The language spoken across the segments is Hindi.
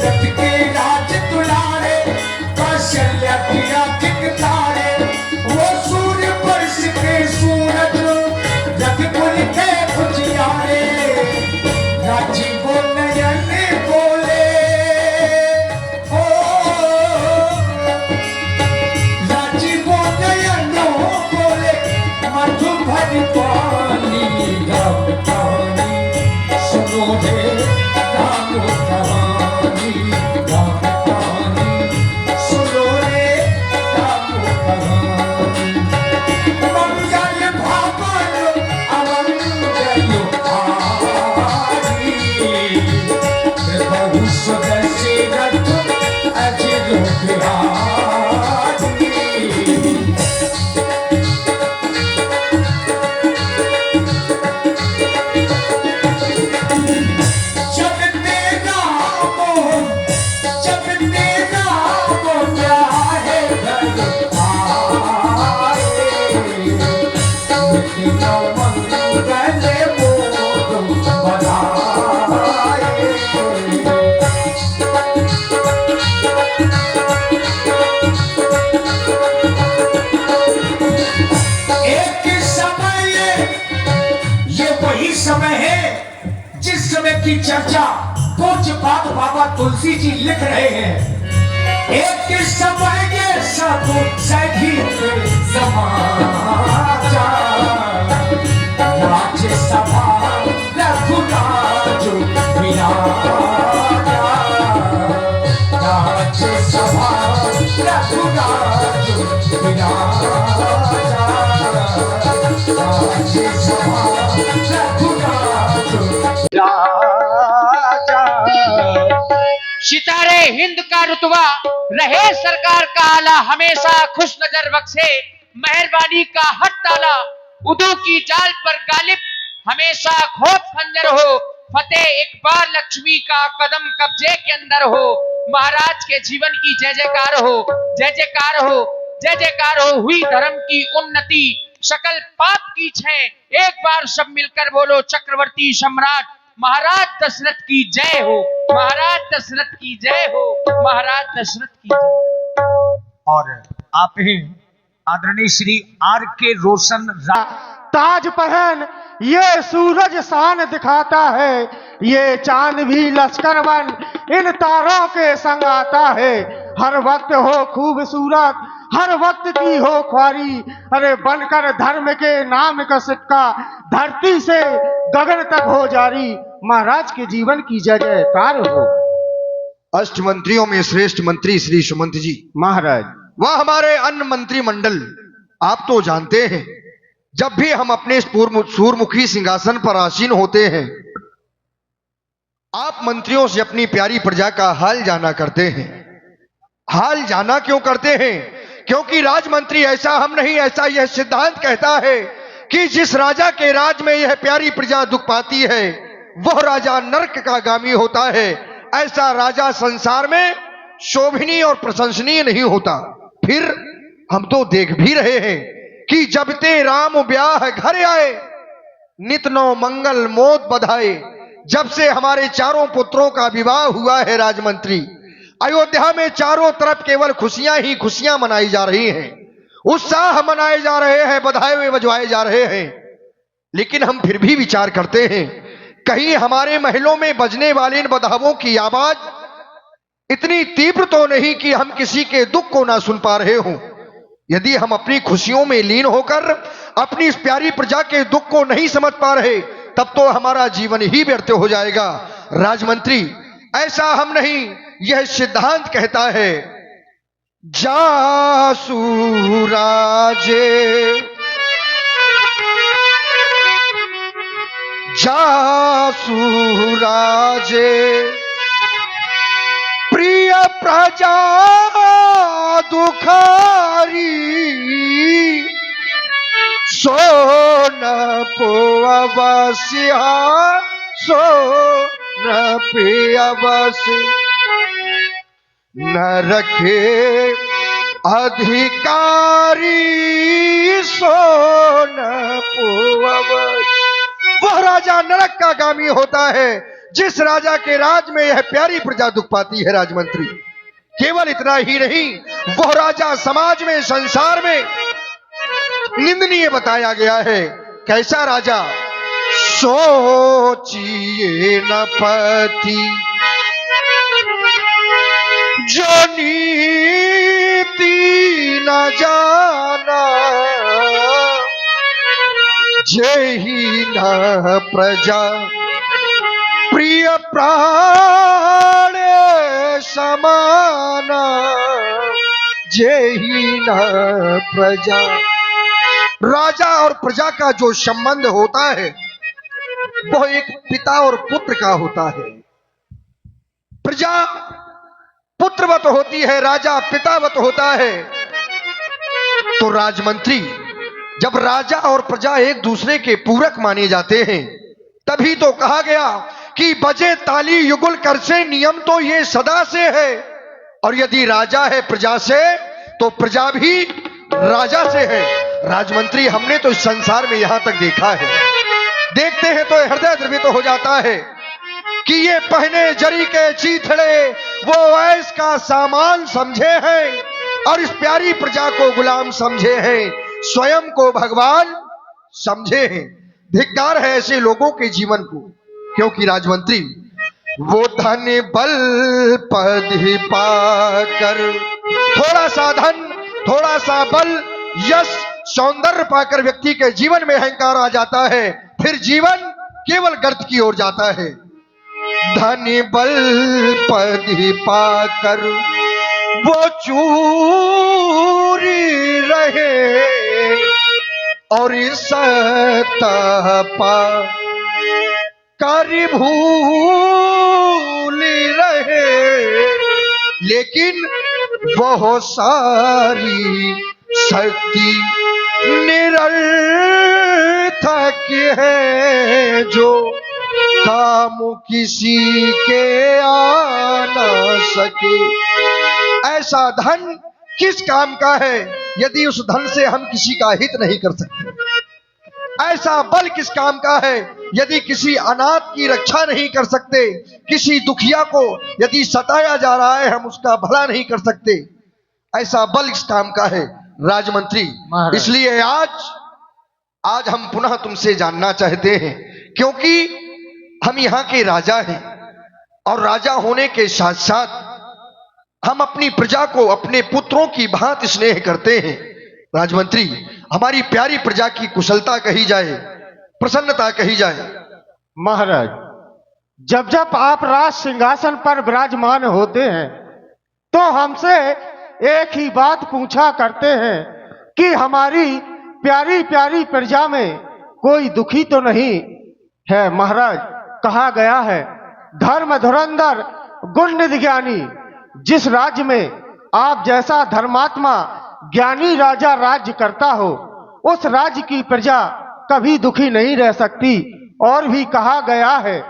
रथ के राज दुलारे, कौशल्या किया दिखतारे, वो सूर्य वर्ष के सूरज, रथ कुल के उजियारे, राजीव नयन बोले, ओ राजीव नयन बोले, मधुबन पानी राम कहानी सुनो रे, राम कहानी राम कहानी सुनो रे, राम कहानी। मंगल भवन अमंगल हारी, प्रभु स्वदेशी रथ अजिर बिहारी। जब तेरा मोह, जब तेरा मोह प्यारे घर आए, मिट्टियों मंगल मोद बढ़ाए। एक समय ये वही समय है जिस समय की चर्चा पूज्यपाद बाबा तुलसी जी लिख रहे हैं। एक समय ये सब सही समाचार, राज्यसभा रघुराज विराजा, राज्यसभा रघुराज विराजा, राज्यसभा रघुराज राजा। सितारे हिंद का रुतबा रहे सरकार का आला, हमेशा खुश नजर बख्शे मेहरबानी का हट ताला, उदू की जाल पर गालिब हमेशा खोप खंजर हो, फतेह एक बार लक्ष्मी का कदम कब्जे के अंदर हो, महाराज के जीवन की जय जयकार हो, जय जयकार हो, जय जयकार हो। हुई धर्म की उन्नति, सकल पाप की क्षय, एक बार सब मिलकर बोलो चक्रवर्ती सम्राट महाराज दशरथ की जय हो, महाराज दशरथ की जय हो, महाराज दशरथ की जय। और आप ही आदरणीय श्री आर के रोशन ताज पहन ये सूरज शान दिखाता है, ये चांद भी लश्कर बन इन तारों के संग आता है। हर वक्त हो खूबसूरत, हर वक्त की हो ख्वारी, अरे बनकर धर्म के नाम का सिक्का धरती से गगन तक हो जारी। महाराज के जीवन की जय जयकार हो। अष्ट मंत्रियों में श्रेष्ठ मंत्री श्री सुमंत जी महाराज, वह हमारे अन्य मंत्रिमंडल, आप तो जानते हैं जब भी हम अपने सूरमुखी सिंहासन पर आसीन होते हैं, आप मंत्रियों से अपनी प्यारी प्रजा का हाल जाना करते हैं। हाल जाना क्यों करते हैं? क्योंकि राजमंत्री ऐसा हम नहीं, ऐसा यह सिद्धांत कहता है कि जिस राजा के राज में यह प्यारी प्रजा दुख पाती है, वह राजा नरक का गामी होता है। ऐसा राजा संसार में शोभनीय और प्रशंसनीय नहीं होता। फिर हम तो देख भी रहे हैं कि जब ते राम ब्याह घर आए, नित नौ मंगल मोद बधाए। जब से हमारे चारों पुत्रों का विवाह हुआ है राजमंत्री, अयोध्या में चारों तरफ केवल खुशियां ही खुशियां मनाई जा रही हैं, उत्साह मनाए जा रहे हैं, बधाई बजवाए जा रहे हैं। लेकिन हम फिर भी विचार करते हैं, कहीं हमारे महलों में बजने वाले इन बधावों की आवाज इतनी तीव्र तो नहीं कि हम किसी के दुख को ना सुन पा रहे हों। यदि हम अपनी खुशियों में लीन होकर अपनी इस प्यारी प्रजा के दुख को नहीं समझ पा रहे, तब तो हमारा जीवन ही व्यर्थ हो जाएगा। राजमंत्री, ऐसा हम नहीं, यह सिद्धांत कहता है, जासु राजे जासु राजे प्रिय प्रजा दुखारी, सो न पोअवश्य सो न पियवश्य, न रखे अधिकारी सो न पोअवश्य। वह राजा नरक का गामी होता है जिस राजा के राज में यह प्यारी प्रजा दुख पाती है राजमंत्री। केवल इतना ही नहीं, वह राजा समाज में, संसार में निंदनीय बताया गया है। कैसा राजा? सोचिए न पति जो नीति न जाना, जेहि न प्रजा प्रिय प्राण समाना, जेहि न प्रजा। राजा और प्रजा का जो संबंध होता है वो एक पिता और पुत्र का होता है। प्रजा पुत्रवत होती है, राजा पितावत होता है। तो राजमंत्री, जब राजा और प्रजा एक दूसरे के पूरक माने जाते हैं, तभी तो कहा गया कि बजे ताली युगल कर से, नियम तो ये सदा से है। और यदि राजा है प्रजा से, तो प्रजा भी राजा से है। राजमंत्री, हमने तो इस संसार में यहां तक देखा है, देखते हैं तो हृदय द्रवित हो जाता है कि ये पहने जरी के चीथड़े वो ऐश का सामान समझे हैं और इस प्यारी प्रजा को गुलाम समझे हैं, स्वयं को भगवान समझे हैं। धिक्कार है ऐसे लोगों के जीवन को, क्योंकि राजमंत्री, वो धन बल पद पाकर, थोड़ा सा धन, थोड़ा सा बल, यश, सौंदर्य पाकर व्यक्ति के जीवन में अहंकार आ जाता है, फिर जीवन केवल गर्त की ओर जाता है। धन बल पद पाकर वो चूरी रहे और सतपा कर भूल रहे, लेकिन वह सारी शक्ति निरर्थक है जो काम किसी के आ न सके। ऐसा धन किस काम का है यदि उस धन से हम किसी का हित नहीं कर सकते? ऐसा बल किस काम का है यदि किसी अनाथ की रक्षा नहीं कर सकते? किसी दुखिया को यदि सताया जा रहा है, हम उसका भला नहीं कर सकते? ऐसा बल किस काम का है राजमंत्री? इसलिए आज हम पुनः तुमसे जानना चाहते हैं, क्योंकि हम यहाँ के राजा हैं और राजा होने के साथ साथ हम अपनी प्रजा को अपने पुत्रों की भांति स्नेह करते हैं। राजमंत्री, हमारी प्यारी प्रजा की कुशलता कही जाए, प्रसन्नता कही जाए। महाराज, जब जब आप राज सिंहासन पर विराजमान होते हैं तो हमसे एक ही बात पूछा करते हैं कि हमारी प्यारी प्यारी प्रजा में कोई दुखी तो नहीं है? महाराज, कहा गया है, धर्म धुरंधर गुण निधि ज्ञानी। जिस राज्य में आप जैसा धर्मात्मा ज्ञानी राजा राज्य करता हो, उस राज्य की प्रजा कभी दुखी नहीं रह सकती। और भी कहा गया है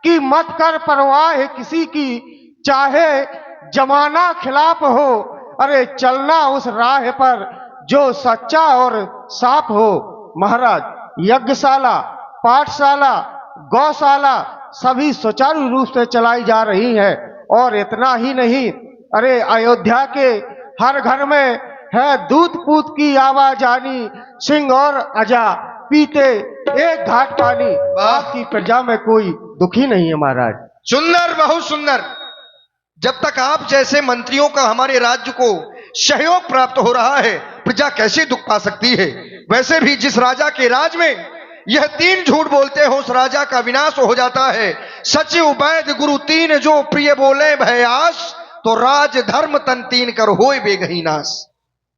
कि मत कर परवाह किसी की, चाहे जमाना खिलाफ हो, अरे चलना उस राह पर जो सच्चा और साफ हो। महाराज, यज्ञशाला, पाठशाला, गौशाला सभी सुचारू रूप से चलाई जा रही है। और इतना ही नहीं, अरे अयोध्या के हर घर में है दूध पूत की आवाज आनी, सिंह और अजा पीते एक घाट पानी। आपकी प्रजा में कोई दुखी नहीं है महाराज। सुंदर, बहुत सुंदर। जब तक आप जैसे मंत्रियों का हमारे राज्य को सहयोग प्राप्त हो रहा है, प्रजा कैसे दुख पा सकती है? वैसे भी जिस राजा के राज में यह तीन झूठ बोलते हो, उस राजा का विनाश हो जाता है। सचिव वैद्य गुरु तीन जो प्रिय बोले भयास, तो राज धर्म तन तीन कर होए बेगही नाश।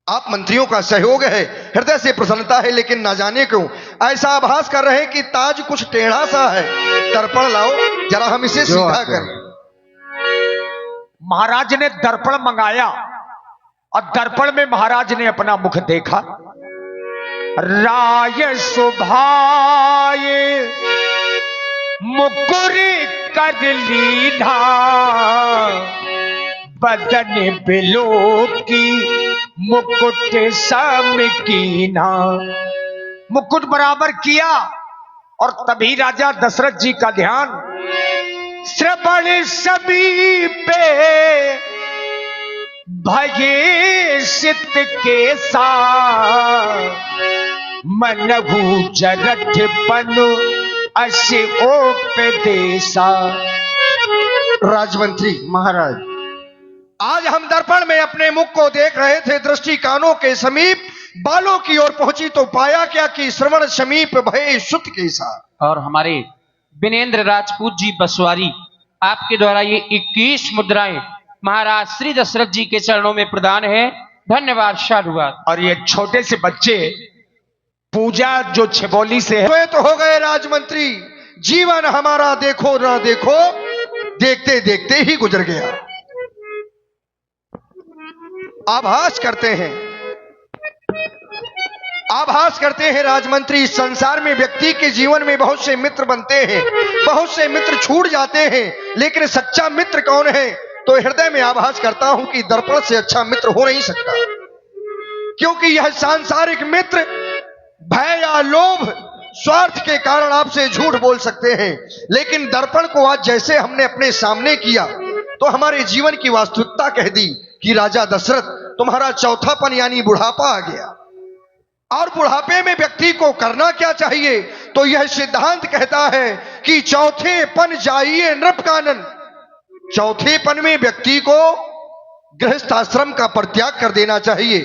आप मंत्रियों का सहयोग है, हृदय से प्रसन्नता है, लेकिन ना जाने क्यों ऐसा आभास कर रहे हैं कि ताज कुछ टेढ़ा सा है। दर्पण लाओ जरा, हम इसे सीधा करें। महाराज ने दर्पण मंगाया और दर्पण में महाराज ने अपना मुख देखा। राय सुभाए मुकुर कर लीधा, बदन बिलो की मुकुट सम कीना। मुकुट बराबर किया और तभी राजा दशरथ जी का ध्यान श्रवण समीपे भये सित के मनहु जरठ पनु अस्य उपदेशा। राजमंत्री महाराज, आज हम दर्पण में अपने मुख को देख रहे थे, दृष्टि कानों के समीप बालों की ओर पहुंची तो पाया क्या कि श्रवण समीप भय सुत के साथ। और हमारे विनेन्द्र राजपूत जी बसवारी आपके द्वारा ये 21 मुद्राएं महाराज श्री दशरथ जी के चरणों में प्रदान है। धन्यवाद, साधुवाद। और ये छोटे से बच्चे पूजा जो छिबोली से है। तो हो गए राजमंत्री, जीवन हमारा देखो ना देखो, देखते देखते ही गुजर गया। आभास करते हैं राजमंत्री, इस संसार में व्यक्ति के जीवन में बहुत से मित्र बनते हैं, बहुत से मित्र छूट जाते हैं, लेकिन सच्चा मित्र कौन है? तो हृदय में आभास करता हूं कि दर्पण से अच्छा मित्र हो नहीं सकता, क्योंकि यह सांसारिक मित्र भय या लोभ स्वार्थ के कारण आपसे झूठ बोल सकते हैं, लेकिन दर्पण को आज जैसे हमने अपने सामने किया तो हमारे जीवन की वास्तविकता कह दी कि राजा दशरथ, तुम्हारा चौथापन यानी बुढ़ापा आ गया। और बुढ़ापे में व्यक्ति को करना क्या चाहिए? तो यह सिद्धांत कहता है कि चौथेपन जाइए नृप कानन। चौथेपन में व्यक्ति को गृहस्थ आश्रम का परित्याग कर देना चाहिए,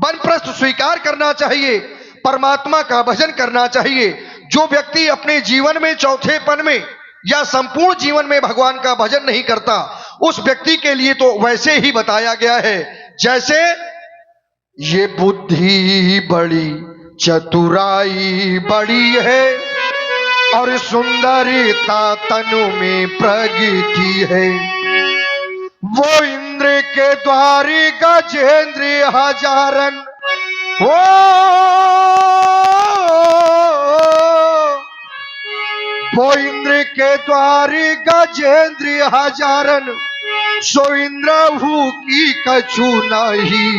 वानप्रस्थ स्वीकार करना चाहिए, परमात्मा का भजन करना चाहिए। जो व्यक्ति अपने जीवन में चौथेपन में या संपूर्ण जीवन में भगवान का भजन नहीं करता, उस व्यक्ति के लिए तो वैसे ही बताया गया है जैसे ये बुद्धि बड़ी चतुराई बड़ी है और सुंदरता तनु में प्रगति है। वो इंद्र के द्वारी गजेंद्र हजारन, वो इंद्र के द्वारी गजेंद्र हजारन, सो इंद्रभू की कछु नहीं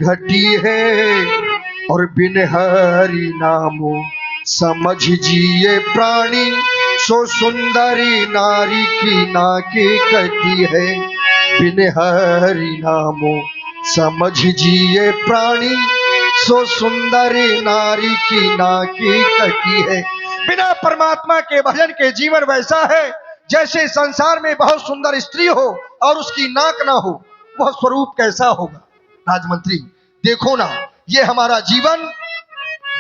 घटी है। और बिन हरि नामो समझ जिए प्राणी, सो सुंदरी नारी की नाके कटी है। बिन हरि नामो समझ जिए प्राणी, सो सुंदरी नारी की नाकी कटी है। बिना परमात्मा के भजन के जीवन वैसा है जैसे संसार में बहुत सुंदर स्त्री हो और उसकी नाक ना हो, वह स्वरूप कैसा होगा? राजमंत्री देखो ना, ये हमारा जीवन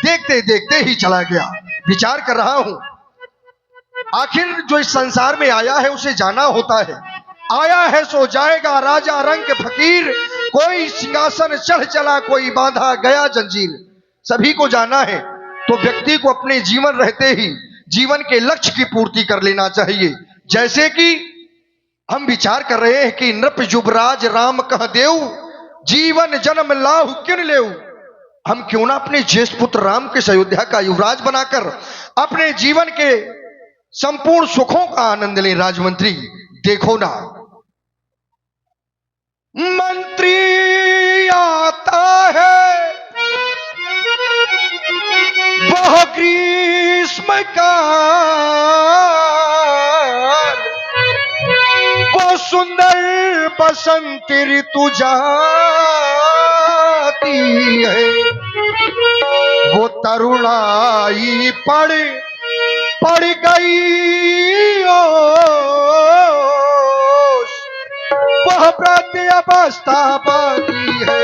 देखते देखते ही चला गया। विचार कर रहा हूं, आखिर जो इस संसार में आया है उसे जाना होता है। आया है सो जाएगा, राजा रंग फकीर, कोई सिंहासन चढ़ चला, कोई बांधा गया जंजीर। सभी को जाना है, तो व्यक्ति को अपने जीवन रहते ही जीवन के लक्ष्य की पूर्ति कर लेना चाहिए। जैसे कि हम विचार कर रहे हैं कि नृप युवराज राम कह देव, जीवन जन्म लाहु किन लेऊ। हम क्यों ना अपने ज्येष्ठ पुत्र राम के अयोध्या का युवराज बनाकर अपने जीवन के संपूर्ण सुखों का आनंद लें। राजमंत्री देखो ना, मंत्री आता है वह ग्रीष्म काल, वो सुंदर बसंत ऋतु जाती है। वो तरुणाई पड़ गई वह वृद्ध अवस्था पाती है।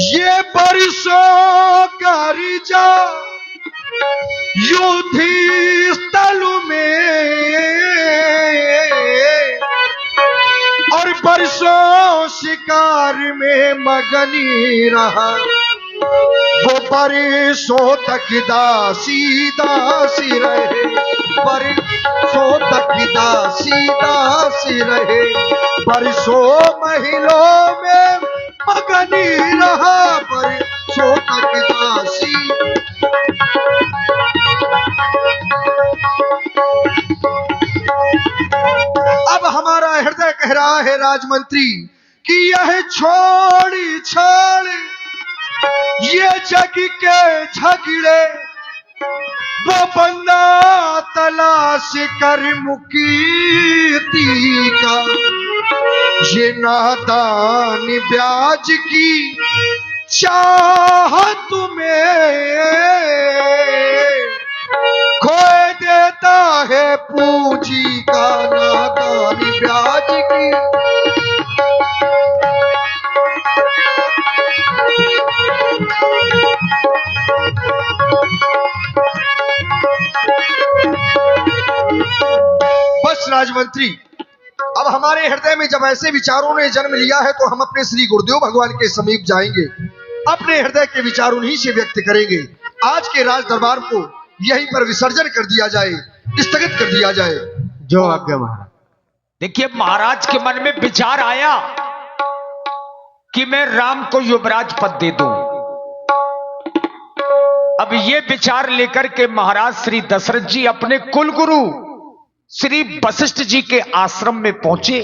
ये बरसों का रिजा युद्ध स्थल में और बरसों शिकार में मगनी रहा। वो बरसों तक दासी दासी रहे, बरसों तक दासी दासी रहे, बरसों महलों में मगनी रहा, बरसों तक दासी। अब हमारा हृदय कह रहा है राजमंत्री कि यह छोड़ी छोड़ ये जग के झगड़े, वो बंदा तलाश कर मुक्ति का, ये नादान ब्याज की चाहत में खोए देता है पूंजी का, नादान ब्याज की। बस राजमंत्री, अब हमारे हृदय में जब ऐसे विचारों ने जन्म लिया है तो हम अपने श्री गुरुदेव भगवान के समीप जाएंगे, अपने हृदय के विचार उन्हीं से व्यक्त करेंगे। आज के राज दरबार को यहीं पर विसर्जन कर दिया जाए, स्थगित कर दिया जाए। जो आज्ञा महाराज। देखिए, महाराज के मन में विचार आया कि मैं राम को युवराज पद दे दूं। अब ये विचार लेकर के महाराज श्री दशरथ जी अपने कुलगुरु श्री वशिष्ठ जी के आश्रम में पहुंचे।